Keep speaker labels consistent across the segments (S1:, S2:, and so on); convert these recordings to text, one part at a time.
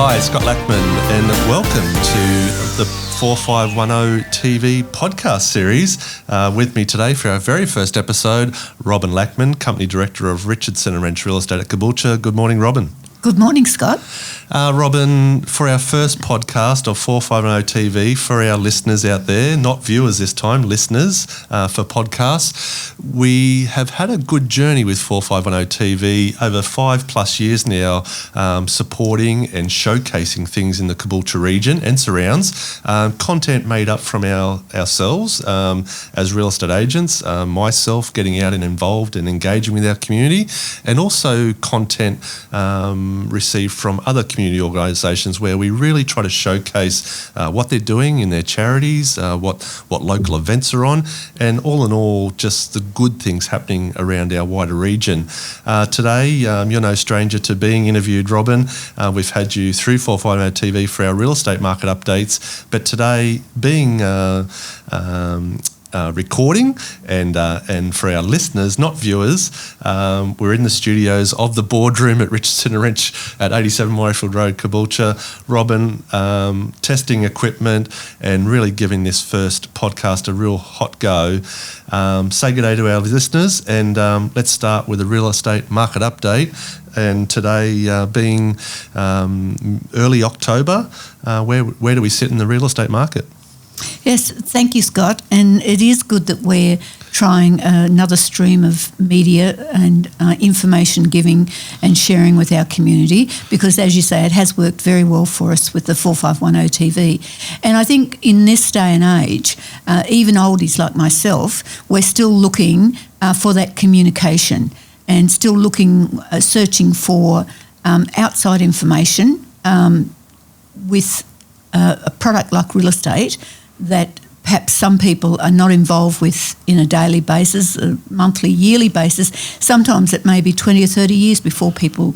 S1: Hi, Scott Lackman, and welcome to the 4510 TV podcast series. With me today for our very first episode, Robin Lackman, Company Director of Richardson&Wrench Real Estate at Caboolture. Good morning, Robin.
S2: Good morning, Scott.
S1: Robin, for our first podcast of 4510 TV, for our listeners out there, not viewers this time, listeners for podcasts, we have had a good journey with 4510 TV over 5+ years now, supporting and showcasing things in the Caboolture region and surrounds. Content made up from ourselves as real estate agents, myself getting out and involved and engaging with our community, and also content received from other community organisations where we really try to showcase what they're doing in their charities, what local events are on, and all in all, just the good things happening around our wider region. Today, you're no stranger to being interviewed, Robin. We've had you through 4510 TV for our real estate market updates, but today being recording and for our listeners, not viewers, we're in the studios of the boardroom at Richardson&Wrench at 87 Morayfield Road, Caboolture. Robin, testing equipment and really giving this first podcast a real hot go. Say good day to our listeners, and let's start with a real estate market update. And today being early October, where do we sit in the real estate market?
S2: Yes, thank you, Scott. And it is good that we're trying another stream of media and information giving and sharing with our community because, as you say, it has worked very well for us with the 4510 TV. And I think in this day and age, even oldies like myself, we're still looking for that communication and still looking, searching for outside information with a product like real estate that perhaps some people are not involved with in a daily basis, a monthly, yearly basis. Sometimes it may be 20 or 30 years before people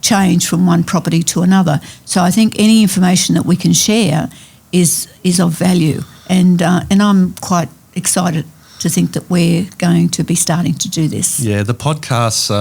S2: change from one property to another. So I think any information that we can share is of value. And I'm quite excited to think that we're going to be starting to do this.
S1: Yeah, the podcasts,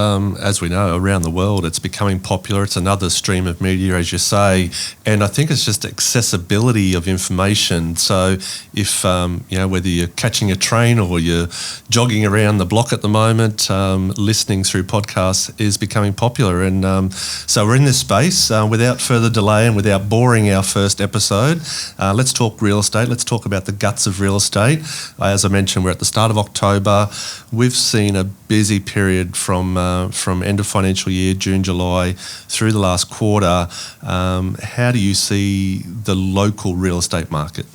S1: as we know, around the world, it's becoming popular. It's another stream of media, as you say, and I think it's just accessibility of information. So if, whether you're catching a train or you're jogging around the block at the moment, listening through podcasts is becoming popular. And so we're in this space. Without further delay and without boring our first episode, let's talk real estate. Let's talk about the guts of real estate. As I mentioned, we're at the start of October. We've seen a busy period from end of financial year, June, July, through the last quarter. How do you see the local real estate market?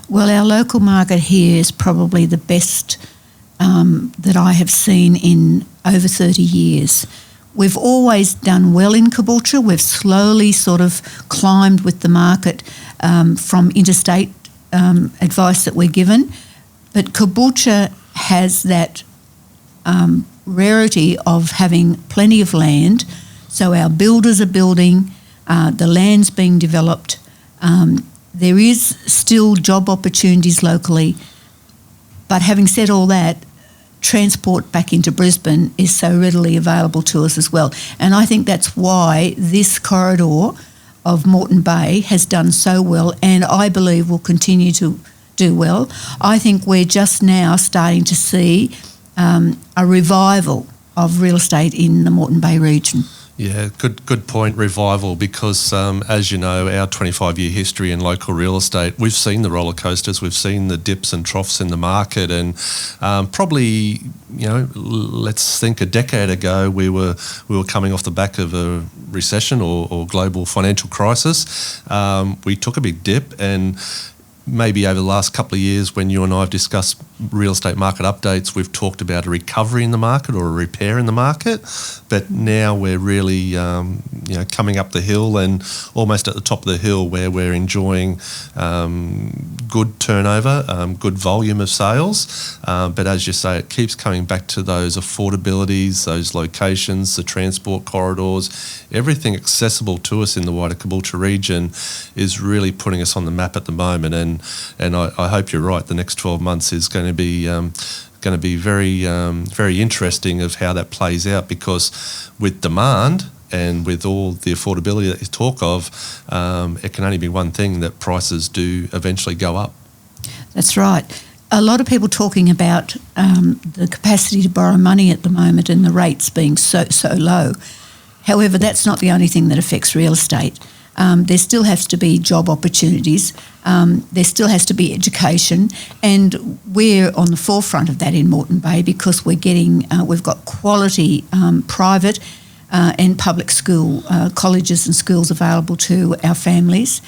S2: Well, our local market here is probably the best that I have seen in over 30 years. We've always done well in Caboolture. We've slowly sort of climbed with the market from interstate advice that we're given. But Caboolture has that rarity of having plenty of land, so our builders are building, the land's being developed. There is still job opportunities locally, but having said all that, transport back into Brisbane is so readily available to us as well. And I think that's why this corridor of Moreton Bay has done so well, and I believe will continue to do well. I think we're just now starting to see a revival of real estate in the Moreton Bay region.
S1: Yeah, good point, revival, because as you know, our 25-year history in local real estate, we've seen the roller coasters, we've seen the dips and troughs in the market, and probably, let's think a decade ago, we were coming off the back of a recession or global financial crisis. We took a big dip, and maybe over the last couple of years when you and I have discussed real estate market updates, we've talked about a recovery in the market or a repair in the market, but now we're really coming up the hill and almost at the top of the hill where we're enjoying good turnover, good volume of sales, but as you say, it keeps coming back to those affordabilities, those locations, the transport corridors, everything accessible to us in the wider Caboolture region is really putting us on the map at the moment, and I hope you're right. The next 12 months is going to be very interesting of how that plays out, because with demand and with all the affordability that you talk of, it can only be one thing, that prices do eventually go up.
S2: That's right. A lot of people talking about the capacity to borrow money at the moment and the rates being so low. However, that's not the only thing that affects real estate. There still has to be job opportunities. There still has to be education, and we're on the forefront of that in Moreton Bay because we've got quality private and public school colleges and schools available to our families,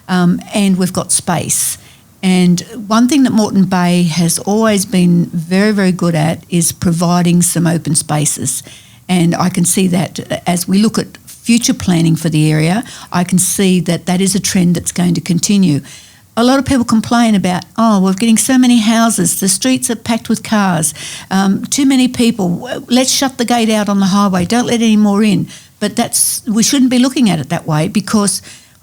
S2: and we've got space. And one thing that Moreton Bay has always been very, very good at is providing some open spaces. And I can see that as we look at future planning for the area, I can see that that is a trend that's going to continue. A lot of people complain about, we're getting so many houses, the streets are packed with cars, too many people, let's shut the gate out on the highway, don't let any more in. But we shouldn't be looking at it that way, because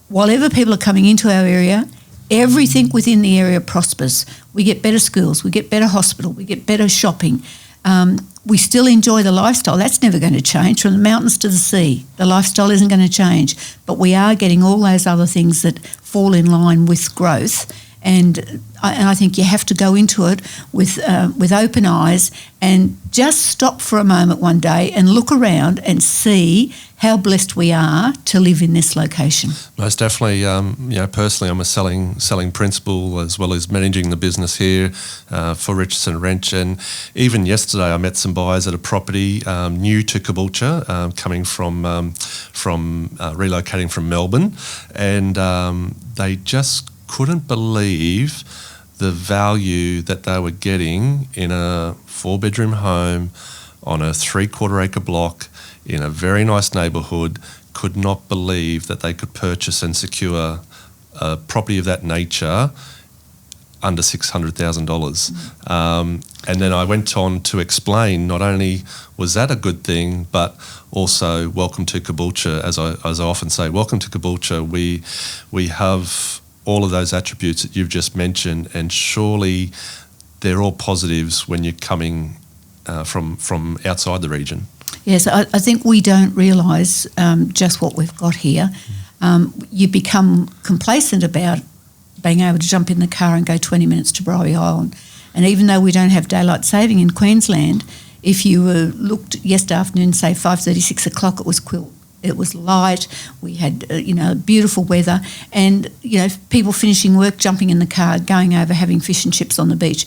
S2: whatever people are coming into our area, everything within the area prospers. We get better schools, we get better hospital, we get better shopping. We still enjoy the lifestyle. That's never going to change. From the mountains to the sea, the lifestyle isn't going to change. But we are getting all those other things that fall in line with growth. And I think you have to go into it with open eyes and just stop for a moment one day and look around and see how blessed we are to live in this location.
S1: Most definitely. Personally, I'm a selling principal as well as managing the business here for Richardson&Wrench. And even yesterday, I met some buyers at a property new to Caboolture, coming from relocating from Melbourne, and they just couldn't believe the value that they were getting in a 4-bedroom home on a 3/4 acre block in a very nice neighbourhood. Could not believe that they could purchase and secure a property of that nature under $600,000. And then I went on to explain, not only was that a good thing, but also welcome to Caboolture. As I often say, welcome to Caboolture. We have all of those attributes that you've just mentioned, and surely they're all positives when you're coming from outside the region.
S2: Yes, I think we don't realise just what we've got here. You become complacent about being able to jump in the car and go 20 minutes to Bribie Island. And even though we don't have daylight saving in Queensland, if you looked yesterday afternoon, say 5:30, 6 o'clock, it was light. We had, beautiful weather, and people finishing work, jumping in the car, going over, having fish and chips on the beach.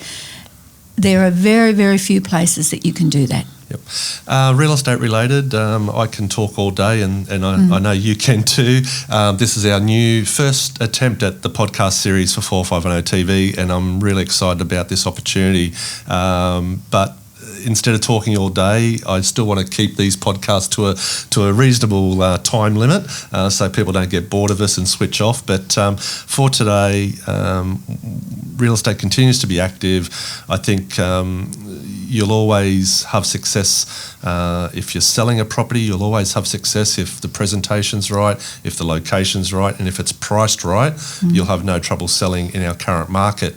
S2: There are very, very few places that you can do that.
S1: Yep. Real estate related, I can talk all day, and I know you can too. This is our new first attempt at the podcast series for 4510 TV, and I'm really excited about this opportunity. But instead of talking all day, I still want to keep these podcasts to a reasonable time limit, so people don't get bored of us and switch off. But for today, real estate continues to be active. I think you'll always have success if you're selling a property. You'll always have success if the presentation's right, if the location's right, and if it's priced right. You'll have no trouble selling in our current market.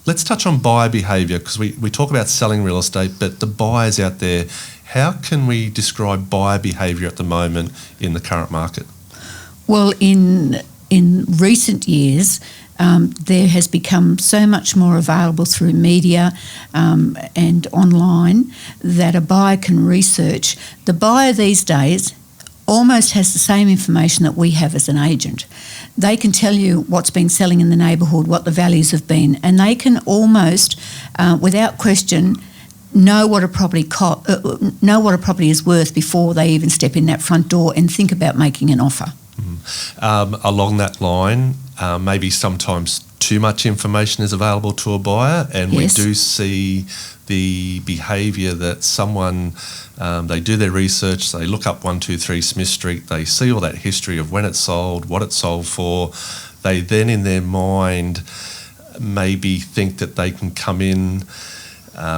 S1: Let's touch on buyer behaviour, because we talk about selling real estate, but the buyers out there, how can we describe buyer behaviour at the moment in the current market? Well,
S2: in recent years, there has become so much more available through media and online that a buyer can research. The buyer these days almost has the same information that we have as an agent. They can tell you what's been selling in the neighbourhood, what the values have been, and they can almost, without question, know what a property is worth before they even step in that front door and think about making an offer.
S1: Along that line, maybe sometimes too much information is available to a buyer, and
S2: yes,
S1: we do see the behaviour that someone, they do their research, they look up 123 Smith Street, they see all that history of when it sold, what it sold for. They then in their mind maybe think that they can come in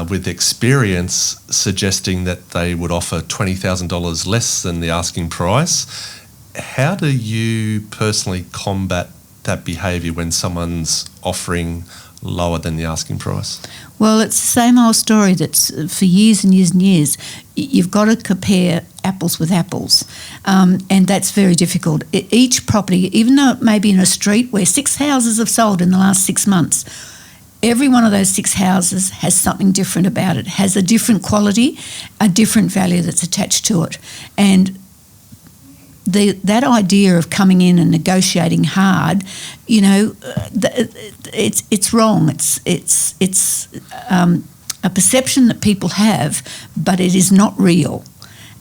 S1: with experience, suggesting that they would offer $20,000 less than the asking price. How do you personally combat that behaviour when someone's offering lower than the asking price?
S2: Well, it's the same old story that's for years and years and years. You've got to compare apples with apples, and that's very difficult. Each property, even though it may be in a street where 6 houses have sold in the last 6 months, every one of those 6 houses has something different about it, has a different quality, a different value that's attached to it. And that idea of coming in and negotiating hard, it's wrong. It's a perception that people have, but it is not real.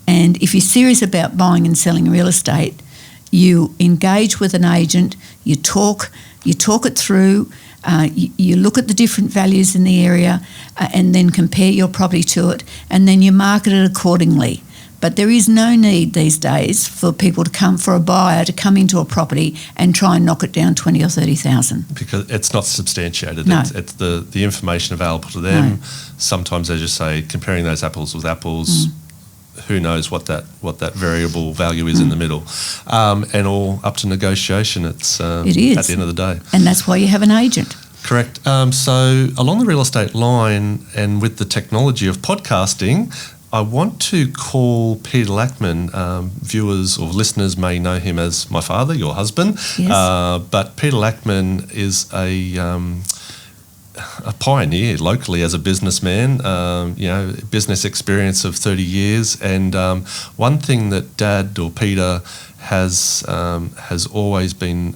S2: And if you're serious about buying and selling real estate, you engage with an agent, you talk it through, you look at the different values in the area, and then compare your property to it, and then you market it accordingly. But there is no need these days for a buyer to come into a property and try and knock it down 20 or 30,000.
S1: Because it's not substantiated.
S2: No.
S1: It's the information available to them. No. Sometimes, as you say, comparing those apples with apples, who knows what that variable value is in the middle, and all up to negotiation. It is at the end of the day,
S2: and that's why you have an agent.
S1: Correct. So along the real estate line, and with the technology of podcasting, I want to call Peter Lackman. Viewers or listeners may know him as my father, your husband.
S2: Yes.
S1: But Peter Lackman is a pioneer locally as a businessman, business experience of 30 years. And one thing that Dad or Peter has always been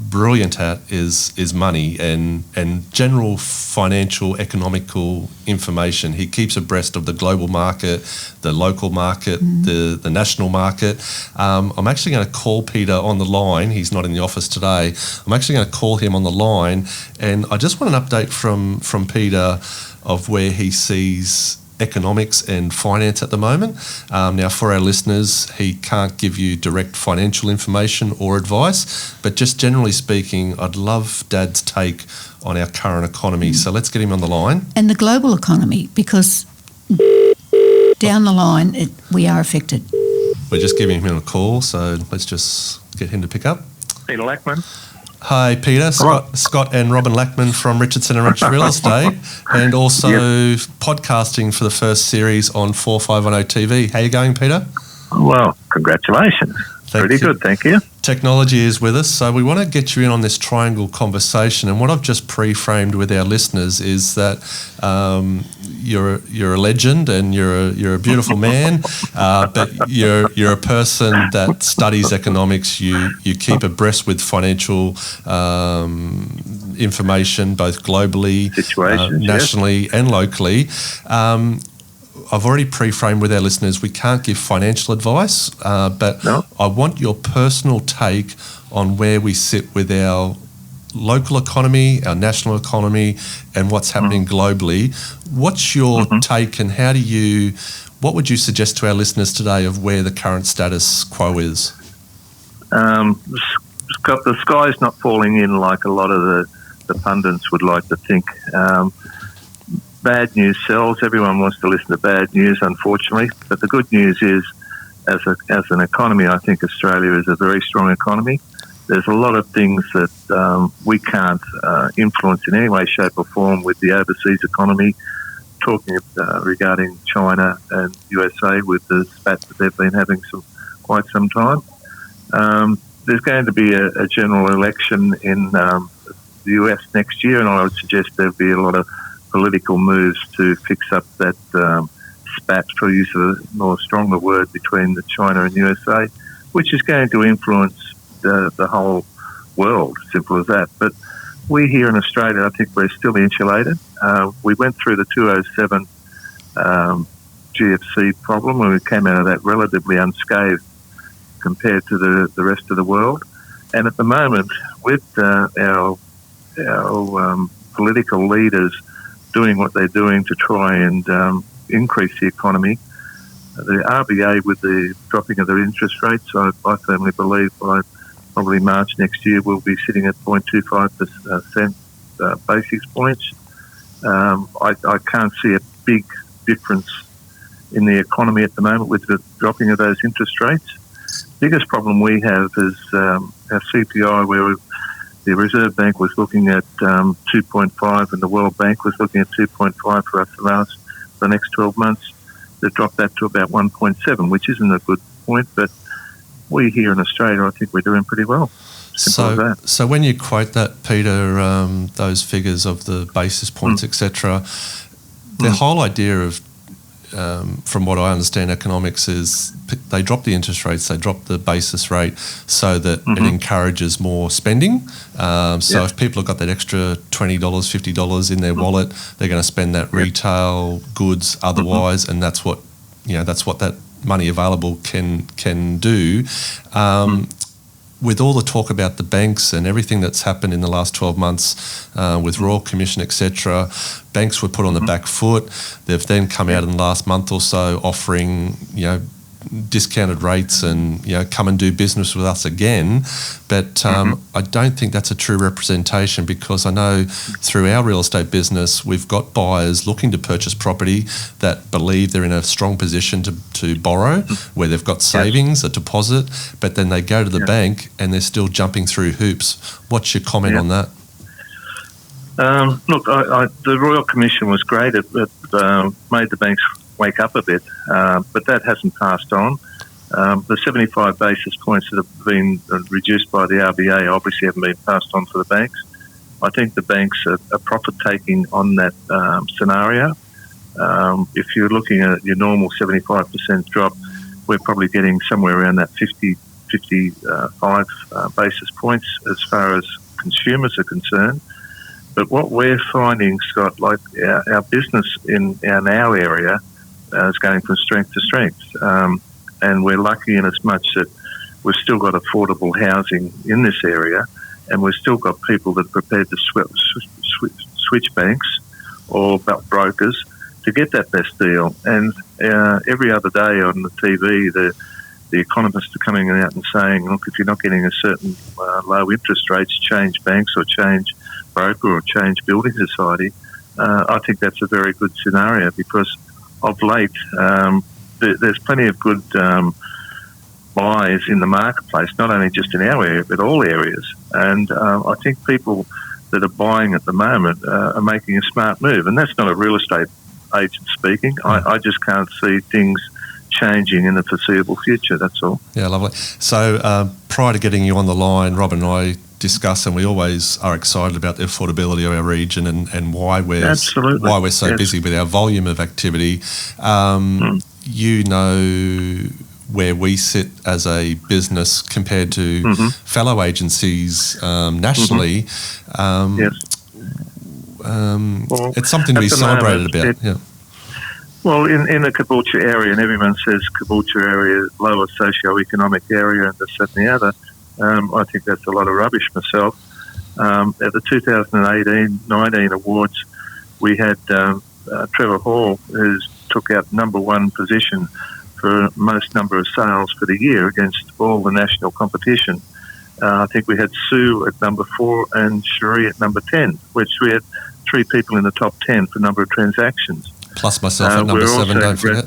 S1: brilliant at is money and general financial, economical information. He keeps abreast of the global market, the local market, the national market. I'm actually going to call Peter on the line. He's not in the office today. I'm actually going to call him on the line, and I just want an update from Peter of where he sees economics and finance at the moment. Now, for our listeners, he can't give you direct financial information or advice, but just generally speaking, I'd love Dad's take on our current economy. So let's get him on the line.
S2: And the global economy, because down the line, we are affected.
S1: We're just giving him a call, so let's just get him to pick up.
S3: Peter Lackman.
S1: Hi, Peter. Scott and Robin Lackman from Richardson&Wrench Real Estate, and also podcasting for the first series on 4510 TV. How are you going, Peter?
S3: Well, congratulations. Pretty good, thank you.
S1: Technology is with us, so we want to get you in on this triangle conversation. And what I've just pre-framed with our listeners is that you're a legend and you're a beautiful man, but you're a person that studies economics. You keep abreast with financial information, both globally, nationally, and locally. I've already pre-framed with our listeners, we can't give financial advice, but I want your personal take on where we sit with our local economy, our national economy, and what's happening globally. What's your take, and what would you suggest to our listeners today of where the current status quo is?
S3: Scott, the sky's not falling in like a lot of the pundits would like to think. Bad news sells. Everyone wants to listen to bad news, unfortunately. But the good news is, as an economy, I think Australia is a very strong economy. There's a lot of things that we can't influence in any way, shape or form with the overseas economy. Talking regarding China and USA with the spat that they've been having quite some time. There's going to be a general election in the US next year, and I would suggest there'll be a lot of political moves to fix up that spat, for use of a more stronger word, between China and USA, which is going to influence the whole world, simple as that. But we here in Australia, I think we're still insulated. We went through the 2007 GFC problem, and we came out of that relatively unscathed compared to the rest of the world. And at the moment, with our political leaders doing what they're doing to try and increase the economy, the RBA, with the dropping of their interest rates, I firmly believe by probably March next year we'll be sitting at 0.25% basis points. I can't see a big difference in the economy at the moment with the dropping of those interest rates. The biggest problem we have is our CPI, where the Reserve Bank was looking at 2.5 and the World Bank was looking at 2.5 for us for the next 12 months. They dropped that to about 1.7, which isn't a good point, but we here in Australia, I think we're doing pretty well.
S1: So when you quote that, Peter, those figures of the basis points, etc., the whole idea of, from what I understand economics, is they drop the interest rates, they drop the basis rate so that it encourages more spending. So if people have got that extra $20, $50 in their wallet, they're going to spend that retail goods otherwise, and that's what that money available can do. With all the talk about the banks and everything that's happened in the last 12 months with Royal Commission, etc., banks were put on the back foot. They've then come out in the last month or so offering, discounted rates and, come and do business with us again. But I don't think that's a true representation, because I know through our real estate business, we've got buyers looking to purchase property that believe they're in a strong position to borrow, where they've got savings, a deposit, but then they go to the bank and they're still jumping through hoops. What's your comment on that?
S3: Look, the Royal Commission was great. It made the banks wake up a bit, but that hasn't passed on. The 75 basis points that have been reduced by the RBA obviously haven't been passed on to the banks. I think the banks are profit-taking on that scenario. If you're looking at your normal 75% drop, we're probably getting somewhere around that 55 basis points as far as consumers are concerned. But what we're finding, Scott, like our business in our area is going from strength to strength. And we're lucky in as much that we've still got affordable housing in this area, and we've still got people that are prepared to switch banks or brokers to get that best deal. And every other day on the TV, the economists are coming out and saying, look, if you're not getting a certain low interest rates, change banks or change broker or change building society. I think that's a very good scenario, because of late there's plenty of good buys in the marketplace, not only just in our area but all areas. And I think people that are buying at the moment are making a smart move, and that's not a real estate agent speaking. I just can't see things changing in the foreseeable future, that's all.
S1: Yeah, lovely. So prior to getting you on the line, Rob and I discuss, and we always are excited about the affordability of our region and why we're so busy with our volume of activity. You know where we sit as a business compared to fellow agencies nationally. It's something to be celebrated about.
S3: Well, in the Caboolture area, and everyone says Caboolture area, lower socio-economic area, and this, that, and the other, I think that's a lot of rubbish myself. At the 2018-19 awards, we had Trevor Hall, who took out number one position for most number of sales for the year against all the national competition. I think we had Sue at number 4 and Cherie at number 10, which we had 3 people in the top 10 for number of transactions.
S1: Plus myself at number 7, don't forget.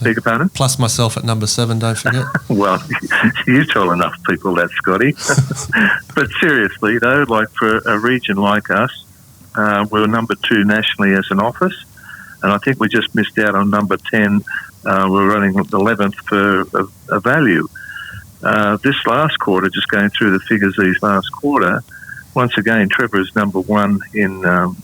S3: Beg your pardon?
S1: Plus myself at number 7, don't forget.
S3: Well, you tell enough people that, Scotty. But seriously, though, like for a region like us, we're number 2 nationally as an office, and I think we just missed out on number 10. We're running 11th for a value. This last quarter, just going through the figures these last quarter, once again, Trevor is number 1 in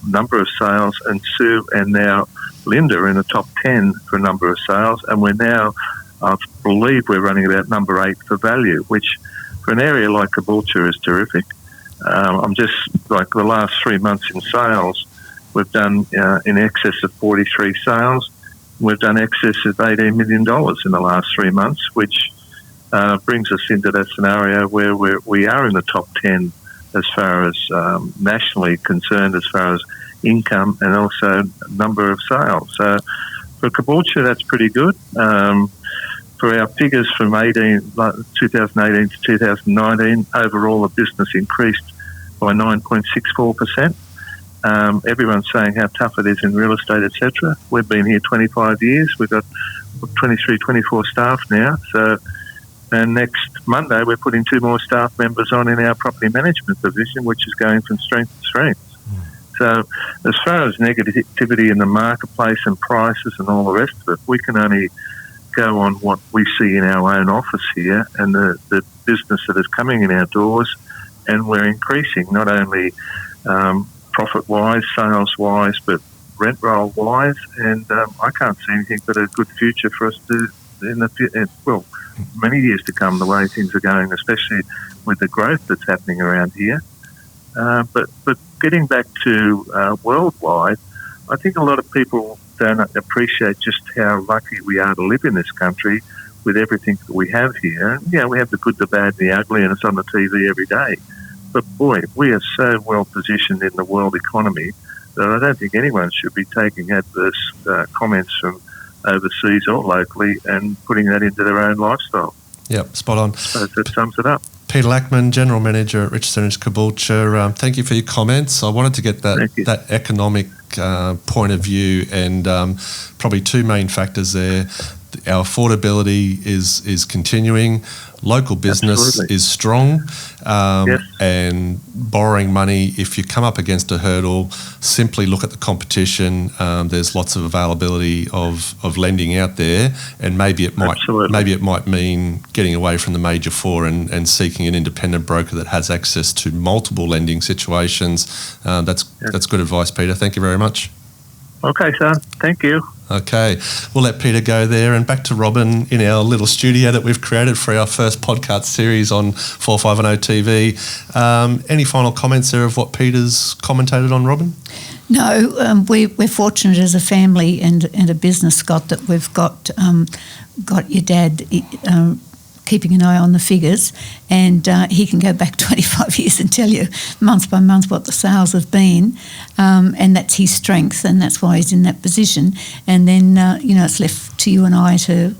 S3: number of sales, and Sue and now Linda are in the top 10 for number of sales, and we're now, I believe we're running about number 8 for value, which for an area like Caboolture is terrific. I'm just, like the last 3 months in sales, we've done in excess of 43 sales. We've done excess of $18 million in the last 3 months, which brings us into that scenario where we are in the top 10 as far as nationally concerned, as far as income and also number of sales. So for Caboolture, that's pretty good. For our figures from 2018 to 2019, overall the business increased by 9.64%. Everyone's saying how tough it is in real estate, etc. We've been here 25 years. We've got 23, 24 staff now. So And next Monday, we're putting 2 more staff members on in our property management division, which is going from strength to strength. So as far as negativity in the marketplace and prices and all the rest of it, we can only go on what we see in our own office here and the business that is coming in our doors, and we're increasing not only profit-wise, sales-wise, but rent roll-wise, and I can't see anything but a good future for us to many years to come, the way things are going, especially with the growth that's happening around here. But getting back to worldwide, I think a lot of people don't appreciate just how lucky we are to live in this country with everything that we have here. Yeah, we have the good, the bad, the ugly, and it's on the TV every day. But boy, we are so well positioned in the world economy that I don't think anyone should be taking adverse comments from overseas or locally and putting that into their own lifestyle.
S1: Yep, spot on.
S3: So that sums it up.
S1: Peter Lackman, General Manager at Richardson&Wrench Caboolture. Thank you for your comments. I wanted to get that economic point of view, and probably 2 main factors there. Our affordability is continuing. Local business
S3: Absolutely.
S1: is strong,
S3: Yes.
S1: and borrowing money, if you come up against a hurdle, simply look at the competition. There's lots of availability of lending out there, and maybe it might mean getting away from the major 4 and seeking an independent broker that has access to multiple lending situations. That's good advice, Peter. Thank you very much.
S3: Okay, son. Thank you.
S1: Okay, we'll let Peter go there, and back to Robin in our little studio that we've created for our first podcast series on 450 TV. Any final comments there of what Peter's commentated on, Robin?
S2: No, we're fortunate as a family and a business, Scott, that we've got your dad keeping an eye on the figures, and he can go back 25 years and tell you month by month what the sales have been, and that's his strength, and that's why he's in that position. And then it's left to you and I to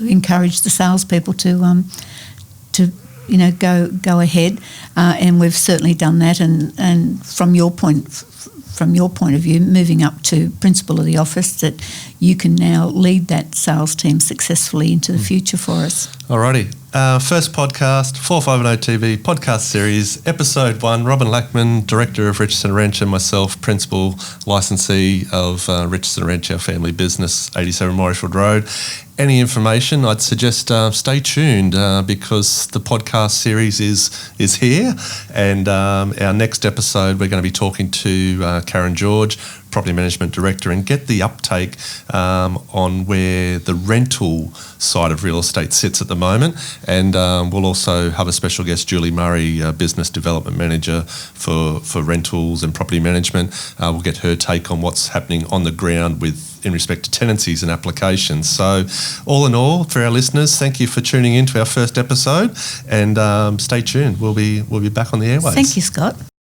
S2: encourage the salespeople to go ahead, and we've certainly done that. And from your point of view, moving up to principal of the office, that you can now lead that sales team successfully into the future for us.
S1: Alrighty. First podcast, 450 TV podcast series, episode 1. Robin Lackman, Director of Richardson&Wrench, and myself, Principal Licensee of Richardson&Wrench, our family business, 87 Morrisfield Road. Any information, I'd suggest stay tuned because the podcast series is here, and our next episode we're going to be talking to Karen George, Property Management Director, and get the uptake on where the rental side of real estate sits at the moment. And we'll also have a special guest, Julie Murray, Business Development Manager for rentals and property management. We'll get her take on what's happening on the ground in respect to tenancies and applications. So all in all, for our listeners, thank you for tuning in to our first episode, and stay tuned. We'll be back on the airwaves.
S2: Thank you, Scott.